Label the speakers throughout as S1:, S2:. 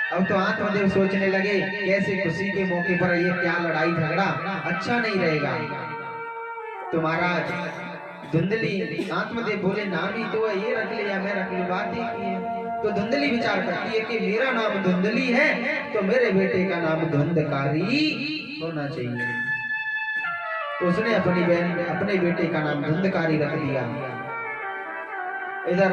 S1: अब तो आत्मदेव सोचने लगे कैसे खुशी के मौके पर ये क्या लड़ाई झगड़ा अच्छा नहीं रहेगा। तो महाराज धुंधली आत्मदेव बोले नाम ही तो है, ये रख ले या मैं रख लूं, बात ही की है। तो धुंधली विचार करती है कि मेरा नाम धुंधली है तो मेरे बेटे का नाम धुंधकारी होना चाहिए। तो उसने अपनी बहन अपने बेटे का नाम धुंधकारी रख दिया। इधर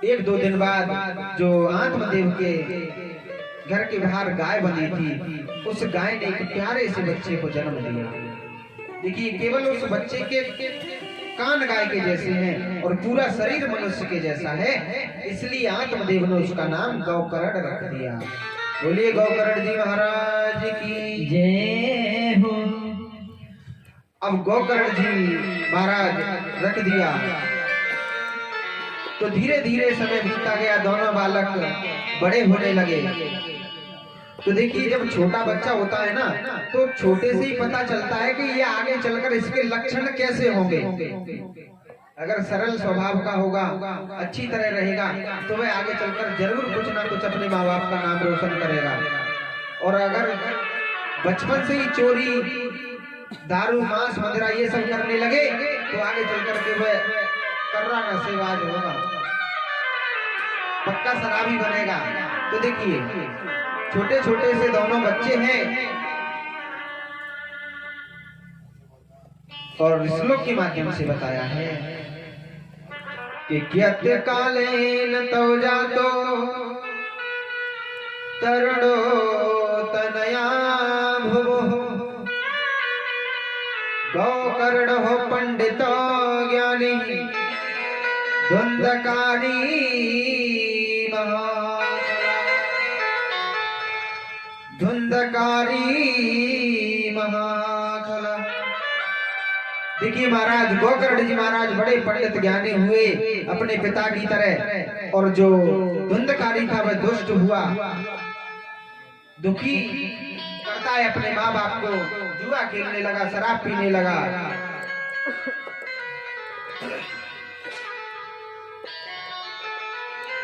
S1: एक दो दिन बाद जो आत्मदेव के घर के बाहर गाय बनी थी, उस गाय ने एक प्यारे से बच्चे को जन्म दिया। देखिए केवल उस बच्चे के कान गाय के जैसे हैं और पूरा शरीर मनुष्य के जैसा है, इसलिए आत्मदेव ने उसका नाम गौकर्ण रख दिया। बोलिए गौकर्ण जी महाराज की
S2: जय हो।
S1: अब गौकर्ण जी महाराज रख दिया। तो धीरे धीरे समय बीतता गया, दोनों बालक बड़े होने लगे। तो देखिए जब छोटा बच्चा होता है ना, तो छोटे से ही पता चलता है कि ये आगे चलकर इसके लक्षण कैसे होंगे। अगर सरल स्वभाव का होगा, अच्छी तरह रहेगा, तो वह आगे चलकर जरूर कुछ ना कुछ अपने माँ बाप का नाम रोशन करेगा। और अगर बचपन से ही चोरी, दारू, मांस, मदिरा ये सब करने लगे, तो आगे चलकर के वह कर्रा नशेबाज होगा, पक्का शराबी बनेगा। तो देखिए छोटे छोटे से दोनों बच्चे हैं और श्लोक के माध्यम से बताया है कि कियत कालेन तव जातो तरुणो तनया भुवो गौकर्ण हो पंडितो ज्ञानी धुंधकारी महाखला। देखिए महाराज गौकर्ण जी महाराज बड़े पंडित ज्ञानी हुए अपने पिता की तरह, और जो धुंधकारी था वह दुष्ट हुआ, दुखी करता है अपने माँ बाप को, जुआ खेलने लगा, शराब पीने लगा।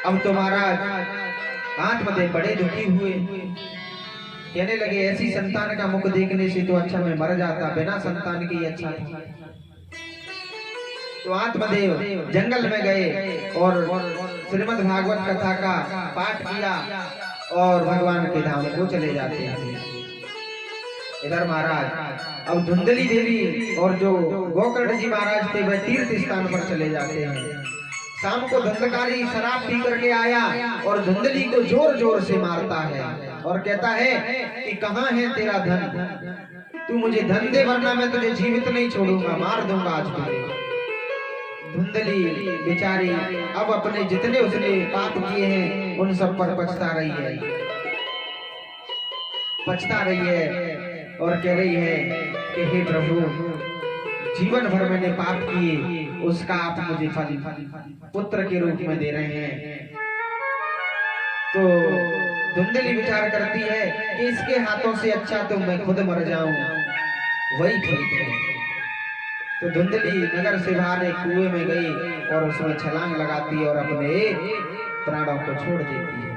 S1: अब तो महाराज आत्मदेव बड़े दुखी हुए, कहने लगे ऐसी संतान का मुख देखने से तो अच्छा मैं मर जाता, बिना संतान के ही अच्छा था। तो आत्मदेव जंगल में गए और श्रीमद् भागवत कथा का पाठ किया और भगवान के धाम को चले जाते हैं। इधर महाराज अब धुंधली देवी और जो गौकर्ण जी महाराज थे वह तीर्थ स्थान पर चले जाते हैं। शाम को धुंधकारी शराब पी करके आया और धुंधली को जोर जोर से मारता है और कहता है कि कहाँ है तेरा धन, तू मुझे धन दे वरना मैं तुझे जीवित नहीं छोड़ूंगा, मार दूंगा आज तुझे। धुंधली बेचारी अब अपने जितने उसने पाप किए हैं उन सब पर पछता रही है और कह रही है कि हे प्रभु, जीवन भर मैंने पाप किए, उसका आप मुझे फल पुत्र के रूप में दे रहे हैं। तो धुंधली विचार करती है कि इसके हाथों से अच्छा तो मैं खुद मर जाऊं, वही ठीक है। तो धुंधली नगर से बाहर एक कुएं में गई और उसमें छलांग लगाती है और अपने प्राणों को छोड़ देती है।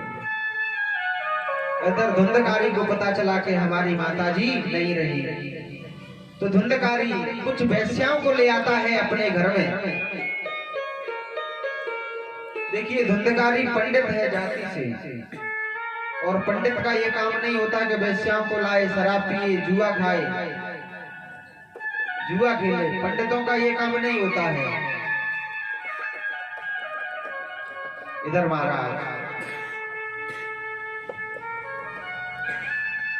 S1: इधर धुंधकारी को पता चला कि हमारी माताजी नहीं रही, तो धुंधकारी कुछ वैश्याओं को ले आता है अपने घर में। देखिए धुंधकारी पंडित है जाति से, और पंडित का ये काम नहीं होता कि वैश्याओं को लाए, शराब पिए, जुआ खाए, जुआ खेले। पंडितों का ये काम नहीं होता है। इधर महाराज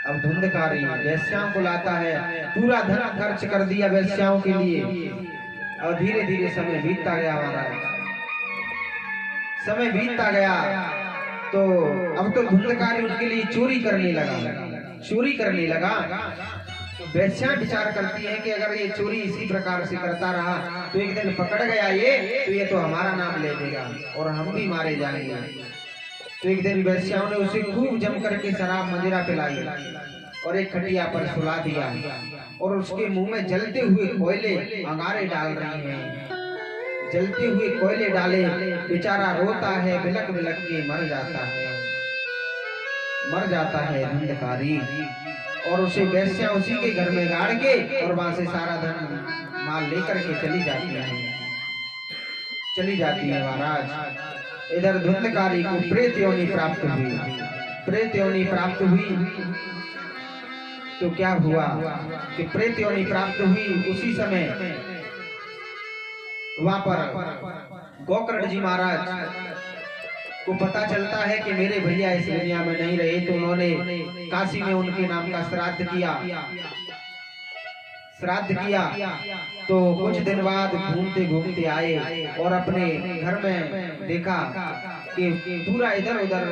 S1: अब धुंधकारी वैश्याओं को लाता है, पूरा धन खर्च कर दिया वैश्याओं के लिए, और धीरे धीरे समय बीतता गया महाराज। समय बीतता गया तो अब तो धुंधकारी उनके लिए चोरी करने लगा। तो वैश्या विचार करती है कि अगर ये चोरी इसी प्रकार से करता रहा तो एक दिन पकड़ गया ये तो हमारा नाम ले देगा और हम भी मारे जाएंगे। तो एक दिन वैश्याओं ने उसे खूब जम करके शराब मदिरा पिलाई और एक खटिया पर सुला दिया और उसके मुंह में जलते हुए कोयले अंगारे डाल रही हैं। जलते हुए कोयले डाले, बेचारा रोता है, बिलक बिलक के मर जाता है। मर जाता है धुंधकारी और उसे वैश्या उसी के घर में गाड़ के और वहां से सारा धन माल लेकर के चली जाती है महाराज। इधर धुंधकारी को प्रेत योनि प्राप्त हुई। प्रेत योनि प्राप्त हुई तो क्या हुआ कि प्रेत योनि प्राप्त हुई उसी समय वहां पर गोकर्ण जी महाराज को पता चलता है कि मेरे भैया इस दुनिया में नहीं रहे, तो उन्होंने काशी में उनके नाम का श्राद्ध किया। तो कुछ दिन बाद घूमते घूमते आए और अपने घर में देखा कि पूरा इधर उधर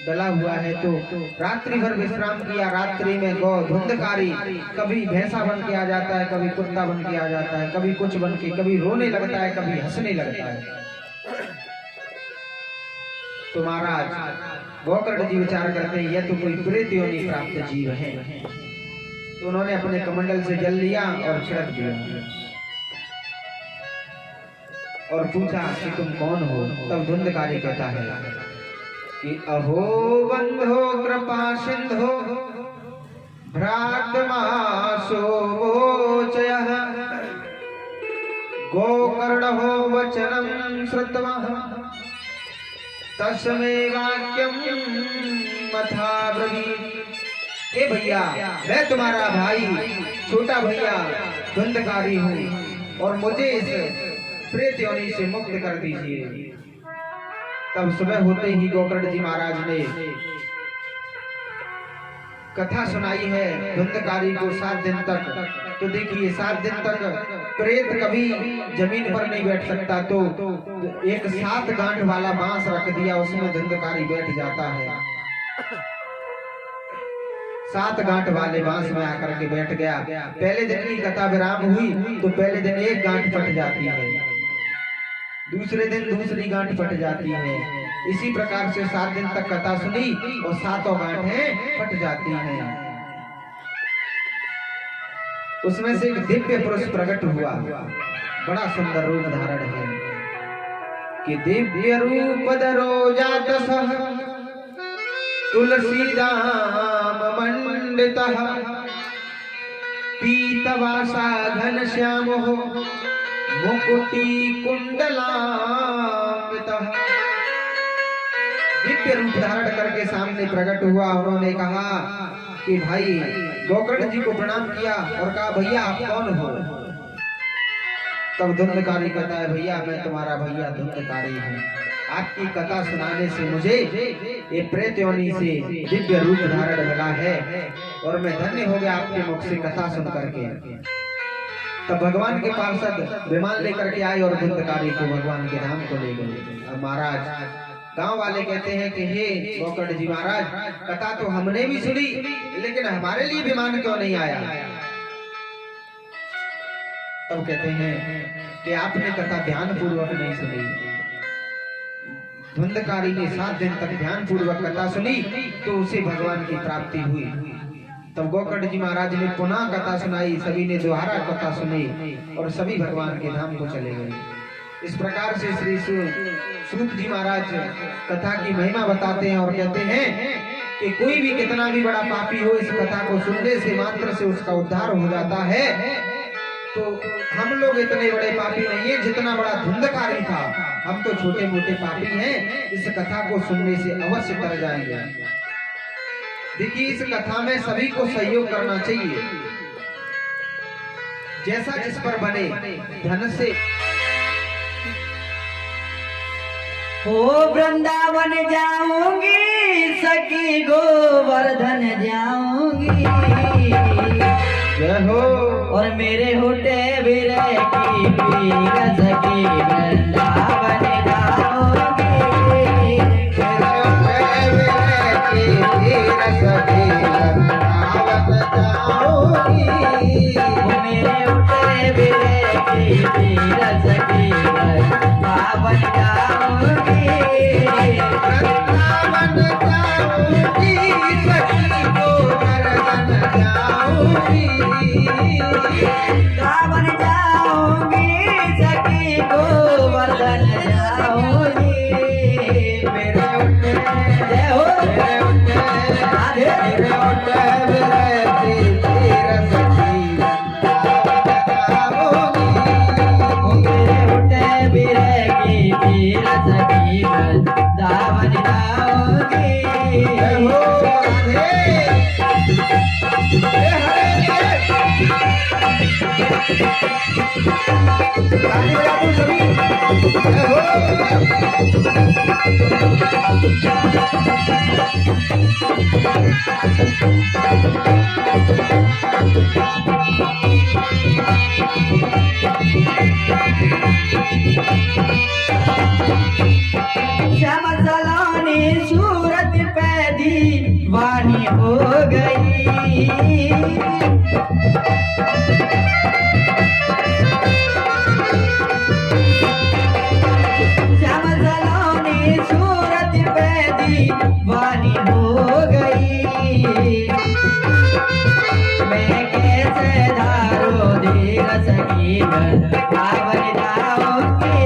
S1: डला हुआ है, तो रात्रि भर विश्राम किया। रात्रि में धुंधकारी कभी भैंसा बन के आ जाता है, कभी कुत्ता बन के आ जाता है, कभी कुछ बन के, कभी रोने लगता है, कभी हंसने लगता है। तो महाराज गोकर्ण जी विचार करते हैं यह तो कोई प्रेत योनि प्राप्त जीव है। तो उन्होंने अपने कमंडल से जल लिया और छिड़क दिया और पूछा कि तुम कौन हो। तब धुंधकारी कहता है कि अहो बंधो कृपा सिंधो भ्रातमासो मोचयः गोकर्णो वचनं श्रुत्वा तस्मै वाक्यं मथा ब्रवीत्। ए भैया, मैं तुम्हारा भाई छोटा भैया धुंधकारी हूँ और मुझे इस प्रेत योनि से मुक्त कर दीजिए। तब सुबह होते ही गोकर्ण जी महाराज ने कथा सुनाई है धुंधकारी को 7 दिन तक। तो देखिए 7 दिन तक प्रेत कभी जमीन पर नहीं बैठ सकता, तो एक 7 गांठ वाला बांस रख दिया, उसमें धुंधकारी बैठ जाता है। 7 गांठ वाले बांस में आकर के बैठ गया। पहले दिन की कथा विराम हुई तो पहले दिन 1 गांठ फट जाती है, दूसरे दिन दूसरी गांठ फट जाती है। इसी प्रकार से 7 दिन तक कथा सुनी और 7 गांठें फट जाती हैं। उसमें से एक दिव्य पुरुष प्रकट हुआ, बड़ा सुंदर रूप धारण है कि दिव्य रूप धरो जात सह तुलसीदाम मंडितः पीतवासा घनश्यामो मुकुटी कुंडलांबितः। दिव्य रूप धारण करके सामने प्रकट हुआ। उन्होंने कहा कि भाई गोकर्ण जी को प्रणाम किया और कहा भैया आप कौन हो। तब धुंधकारी कहता है भैया मैं तुम्हारा भैया धुंधकारी हूँ। आपकी कथा सुनाने से मुझे ये प्रेत योनि से दिव्य रूप धारण मिला है और मैं धन्य हो गया आपके मुख से कथा सुन करके। तब भगवान के पार्षद विमान लेकर के आए और धुंधकारी को भगवान के धाम को ले गए। अब महाराज गांव वाले कहते हैं कि हे गोकर्ण जी महाराज, कथा तो हमने भी सुनी लेकिन हमारे लिए विमान क्यों नहीं आया। तब कहते हैं कि आपने कथा ध्यान पूर्वक नहीं सुनी। धुंधकारी ने 7 दिन तक ध्यान पूर्वक कथा सुनी तो उसे भगवान की प्राप्ति हुई। तब गोकर्ण जी महाराज ने पुनः कथा सुनाई, सभी ने दोबारा कथा सुनी और सभी भगवान के धाम को चले गए। इस प्रकार से श्री सूत जी महाराज कथा की महिमा बताते हैं और कहते हैं कि कोई भी कितना भी बड़ा पापी हो, इस कथा को सुनने से मात्र से उसका उद्धार हो जाता है। तो हम लोग इतने बड़े पापी नहीं है जितना बड़ा धुंधकारी था, हम तो छोटे मोटे पापी हैं। इस कथा को सुनने से अवश्य तर जाएंगे। देखिए इस कथा में सभी को सहयोग करना चाहिए, जैसा जिस पर बने। धन से
S2: हो वृंदावन जाऊंगी, सखी गोवर्धन जाऊंगी,
S1: जय हो।
S2: और मेरे होटे विरह की पीर सखी वृंदावन जाऊंगी,
S1: मेरे होटे विरह की पीर सखी वृंदावन जाऊंगी,
S2: मेरे होटे विरह की पीर सखी वृंदावन जाऊंगी,
S1: वृंदावन जाऊंगी, सखी गोवर्धन जाऊंगी,
S2: वृंदावन जाऊंगी, सखी गोवर्धन जाऊंगी,
S1: मेरे होटे
S2: जय हो।
S1: ताली बजा दो सभी। जय हो।
S2: श्याम सलोनी सूरत पे दीवानी हो गई। श्याम सलोनी सूरत पे दीवानी हो गई। मैं कैसे धारो धीर सकी आवन जाऊंगी।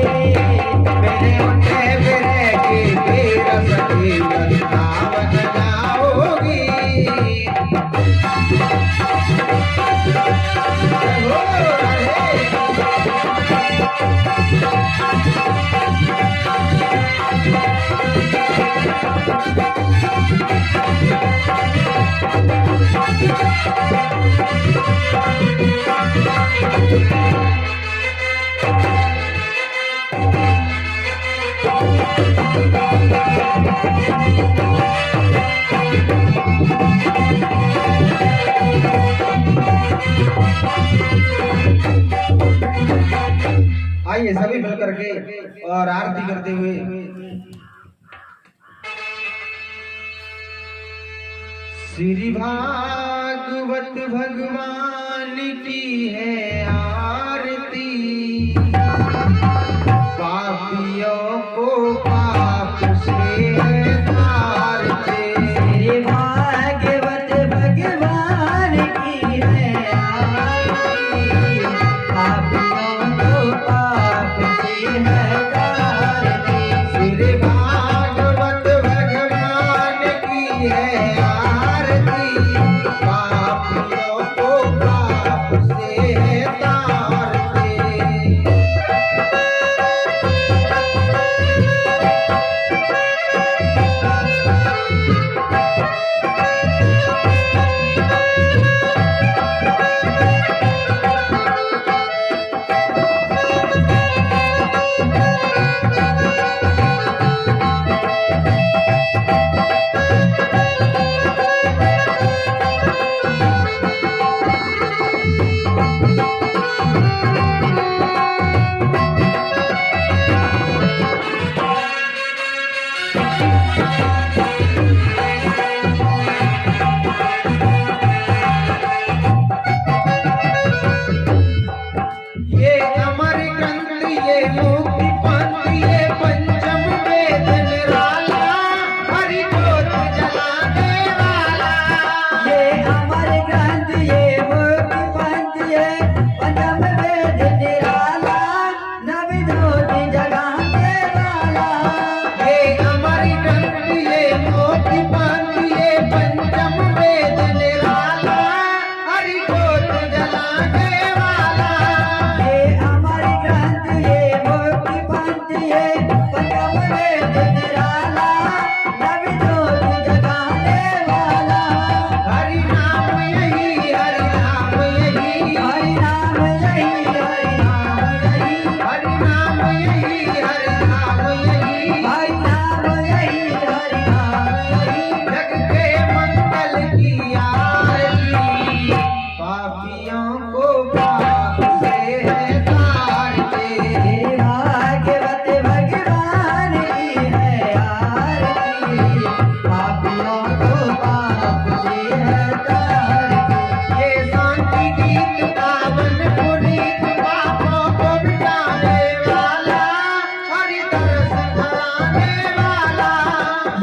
S1: मेरे उठे फिरे की तीर सखी वृंदावन जाओगी। जय हो राधे। आइए सभी मिलकर के और आरती करते हुए श्री भागवत भगवान की है आरती। पापियों को पाप से तारते।
S2: श्री भागवत भगवान की है आरती। पापियों को पाप से है तारती।
S1: श्री भागवत भगवान की है आरती। पापियों को पाप से तारते। ये अमर ग्रंथ ये मुक्ति पंथ ये पंचम वेद निराला। हरि ज्योत जलाने वाला।
S2: ये अमर ग्रंथ ये मुक्ति पंथ ये पंचम वेद निराला। नव ज्योति जगाने वाला।
S1: ये अमर ग्रंथ ये मुक्ति पंथ ये पंचम वेद निराला। हरि ज्योत जलाने वाला।
S2: ये अमर ग्रंथ ये मुक्ति पंथ ये पंचम वेद निराला। नव ज्योति जगाने वाला।
S1: हरि नाम यही हरि नाम यही।
S2: हरि नाम यही हरि नाम यही।
S1: हरि नाम यही हरि नाम यही।
S2: हरि नाम यही हरि नाम यही।
S1: जग के मंगल की आरती। पापियों को पाप से है तारते।
S2: हे भागवत भगवान की है आरती। पापियों को पाप से है तारती।
S1: ये शांति गीत पावन पुनीत पापों को मिटाने वाला। हरि तरस धराने वाला।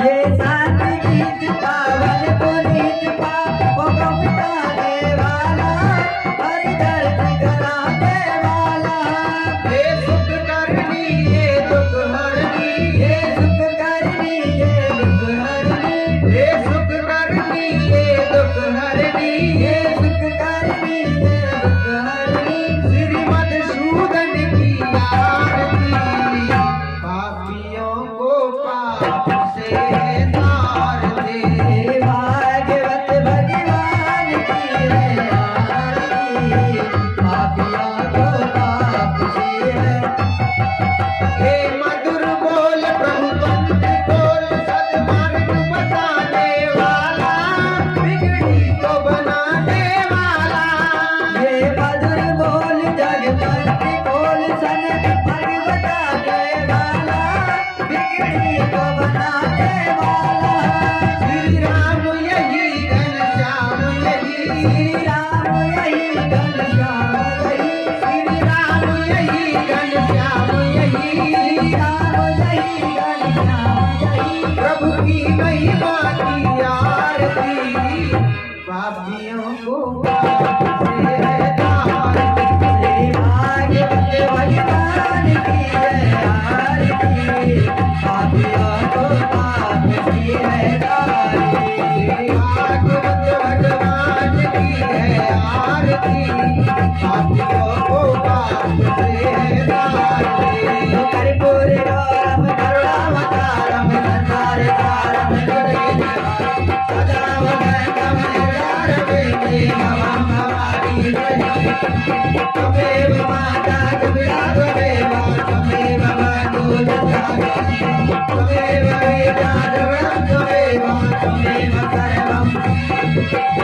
S2: ये शांति गीत पावन पुनीत पापों को मिटाने वाला। हरि दर्द कराने वाला।
S1: ये सुख करनी ये दुख हरनी।
S2: ये सुख करनी ये दुख हरनी।
S1: ये सुख करनी ये दुख हरनी।
S2: ये सुख करनी ये दुख हरनी।
S1: श्री मधुसूदन की आरती। पापियों को पाप से तारते।
S2: हे भागवत भगवान की है आरती। को पाप से है तारी।
S1: भागवत भगवान की है आरती, पापियों को पाप से है तारी।
S2: कर्पूर गौरम करुणावतारम संसारसारम जगदेव
S1: सदा वदनम निरारवेति भवं भवानी गणि। त्वमेव माता त्वमेव त्वमेव त्वमेव बन्धु जगदानि। त्वमेव वेदा द्रविणं त्वमेव त्वमेव सर्वं।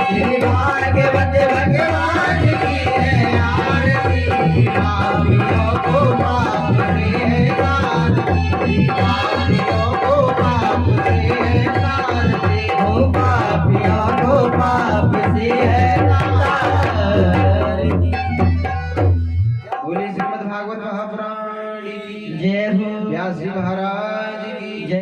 S1: श्री भागवत भगवान की है आरती, पापियों को पाप से है तारती। पापियों को पाप से है तारती।
S2: ओ पापियों को पाप से है तारी।
S1: बोले श्रीमद् भागवत महापुराण की
S2: जय हो
S1: व्यास जी महाराज की जय।